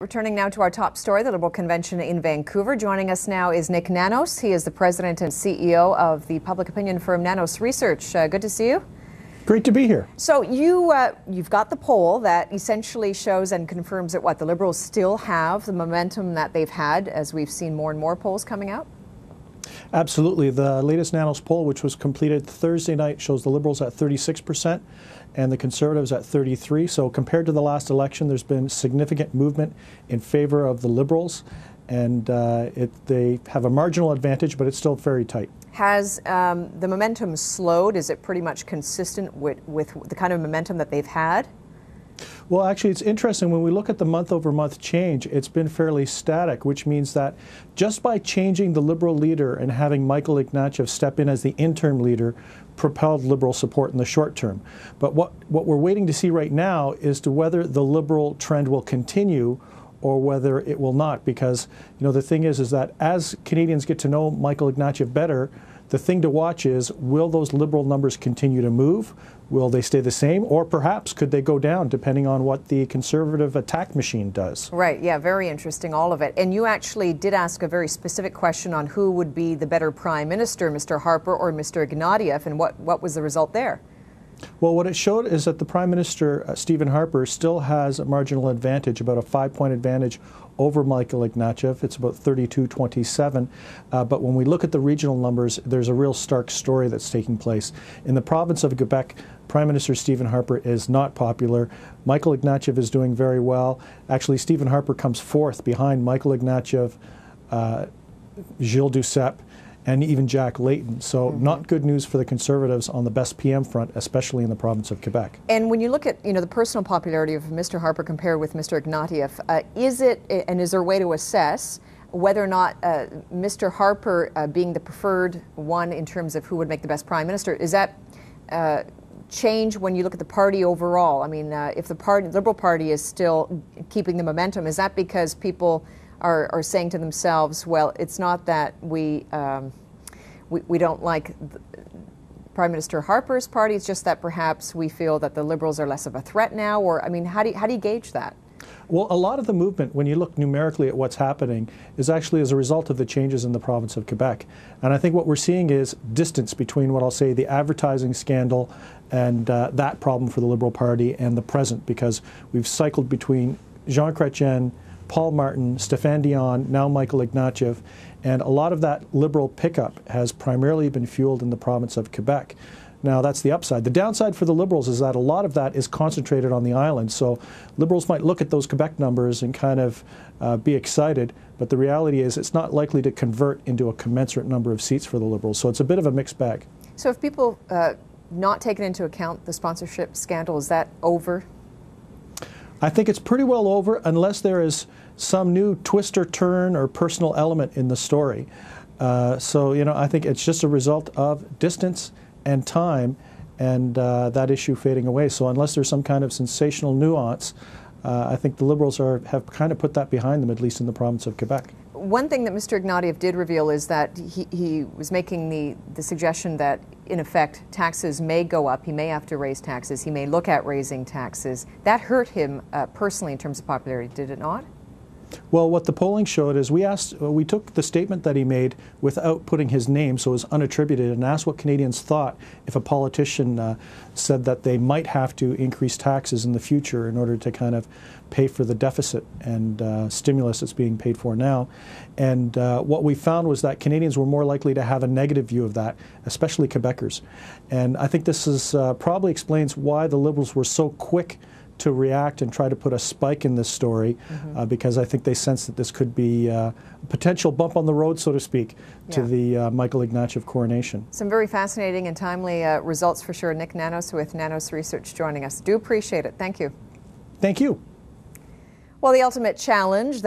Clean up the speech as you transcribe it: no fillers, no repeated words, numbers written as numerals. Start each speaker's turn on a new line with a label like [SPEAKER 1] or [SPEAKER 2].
[SPEAKER 1] Returning now to our top story, the Liberal Convention in Vancouver. Joining us now is Nik Nanos. He is the president and CEO of the public opinion firm Nanos Research. Good to see you.
[SPEAKER 2] Great to be here.
[SPEAKER 1] So you've got the poll that essentially shows and confirms that the Liberals still have the momentum that they've had, as we've seen more and more polls coming out?
[SPEAKER 2] Absolutely. The latest Nanos poll, which was completed Thursday night, shows the Liberals at 36% and the Conservatives at 33%. So compared to the last election, there's been significant movement in favor of the Liberals, and they have a marginal advantage, but it's still very tight. Has
[SPEAKER 1] the momentum slowed? Is it pretty much consistent with the kind of momentum that they've had?
[SPEAKER 2] Well, actually, it's interesting. When we look at the month-over-month change, it's been fairly static, which means that just by changing the Liberal leader and having Michael Ignatieff step in as the interim leader propelled Liberal support in the short term. But what we're waiting to see right now is to whether the Liberal trend will continue or whether it will not, because the thing is that as Canadians get to know Michael Ignatieff better, the thing to watch is, will those Liberal numbers continue to move? Will they stay the same? Or perhaps could they go down, depending on what the Conservative attack machine does?
[SPEAKER 1] Right, yeah, very interesting, all of it. And you actually did ask a very specific question on who would be the better Prime Minister, Mr. Harper or Mr. Ignatieff, and what was the result there?
[SPEAKER 2] Well, what it showed is that the Prime Minister, Stephen Harper, still has a marginal advantage, about a 5-point advantage over Michael Ignatieff. It's about 32-27. But when we look at the regional numbers, there's a real stark story that's taking place. In the province of Quebec, Prime Minister Stephen Harper is not popular. Michael Ignatieff is doing very well. Actually, Stephen Harper comes fourth behind Michael Ignatieff, Gilles Duceppe, and even Jack Layton. So not good news for the Conservatives on the best PM front, especially in the province of Quebec.
[SPEAKER 1] And when you look at the personal popularity of Mr. Harper compared with Mr. Ignatieff, is there a way to assess whether or not Mr. Harper being the preferred one in terms of who would make the best Prime Minister, is that change when you look at the party overall? I mean, if the Liberal Party is still keeping the momentum, is that because people are saying to themselves, well, it's not that we don't like Prime Minister Harper's party, it's just that perhaps we feel that the Liberals are less of a threat now? Or, I mean, how do you gauge that?
[SPEAKER 2] Well, a lot of the movement, when you look numerically at what's happening, is actually as a result of the changes in the province of Quebec. And I think what we're seeing is distance between what I'll say the advertising scandal and that problem for the Liberal Party and the present, because we've cycled between Jean Chrétien, Paul Martin, Stéphane Dion, now Michael Ignatieff, and a lot of that Liberal pickup has primarily been fueled in the province of Quebec. Now, that's the upside. The downside for the Liberals is that a lot of that is concentrated on the island. So Liberals might look at those Quebec numbers and kind of be excited, but the reality is it's not likely to convert into a commensurate number of seats for the Liberals. So it's a bit of a mixed bag.
[SPEAKER 1] So if people not taken into account the sponsorship scandal, is that over?
[SPEAKER 2] I think it's pretty well over unless there is some new twist or turn or personal element in the story. So, I think it's just a result of distance and time and that issue fading away. So unless there's some kind of sensational nuance, I think the Liberals have kind of put that behind them, at least in the province of Quebec.
[SPEAKER 1] One thing that Mr. Ignatieff did reveal is that he was making the suggestion that, in effect, taxes may go up. He may have to raise taxes. He may look at raising taxes. That hurt him personally in terms of popularity, did it not?
[SPEAKER 2] Well, what the polling showed is we took the statement that he made without putting his name, so it was unattributed, and asked what Canadians thought if a politician said that they might have to increase taxes in the future in order to kind of pay for the deficit and stimulus that's being paid for now. And what we found was that Canadians were more likely to have a negative view of that, especially Quebecers. And I think this is probably explains why the Liberals were so quick to react and try to put a spike in this story, because I think they sense that this could be a potential bump on the road, so to speak, to the Michael Ignatieff coronation.
[SPEAKER 1] Some very fascinating and timely results for sure. Nik Nanos with Nanos Research joining us. Do appreciate it. Thank you.
[SPEAKER 2] Thank you.
[SPEAKER 1] Well, the ultimate challenge that